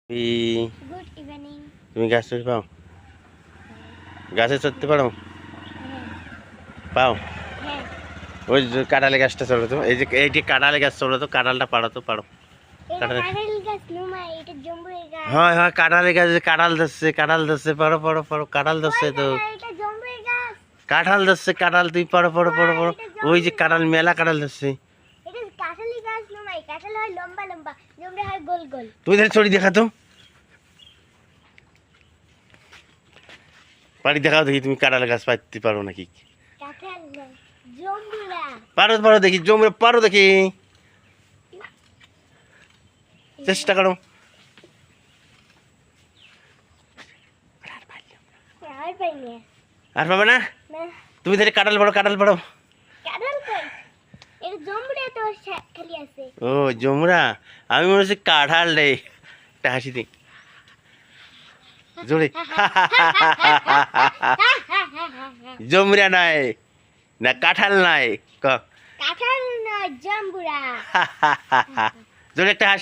Good evening. তুমি গাছ চড়তে পাও? গাছে চড়তে পারো? পাও? হ্যাঁ। ওই যে কাঁঠালে গাছটা চড়ো তো, এই যে এইটি কাঁঠালে গাছ চড়ো তো, কাঁঠালটা পাড়ো তো, পারো? এটা কাঁঠাল গাছ নুমা, এটা জম্বুরের গাছ। হয় হয়, কাঁঠালে গাছে কাঁঠাল ধরছে, কাঁঠাল ধরছে, পারো পারো পারো, কাঁঠাল ধরছে তো। এটা জম্বুরের গাছ। কাঁঠাল ধরছে, কাঁঠাল, তুই পারো পারো পারো পারো। ওই যে কাঁঠাল, মেলা কাঁঠাল ধরছে। এটা কাঁঠালি গাছ নুমা, কাঁঠাল হয় লম্বা লম্বা, জম্বুরে হয় গোল গোল। তুমি তাহলে ছড়ি দেখা তো, পাড়ি দেখাও দেখি তুমি কাঁঠাল গাছ পাইতে পারো নাকি। কাঁঠাল জম্বুরা। পারো পারো দেখি, জমরে পারো দেখি, চেষ্টা করো। আর পাইনি। আর পাবে না? না। তুমি তাহলে কাঁঠাল পাড়ো, কাঁঠাল পাড়ো। কাঁঠাল কই? এটা জম্বুরা তো খালি আছে। ও জমরা, আমি মনে হচ্ছে কাঁঠাল রে। একটা হাসি দিই জোরে। জমরা নাই না, কাঁঠাল নাই, ক কাঁঠাল না জম্বুরা। জোরে একটা হাস।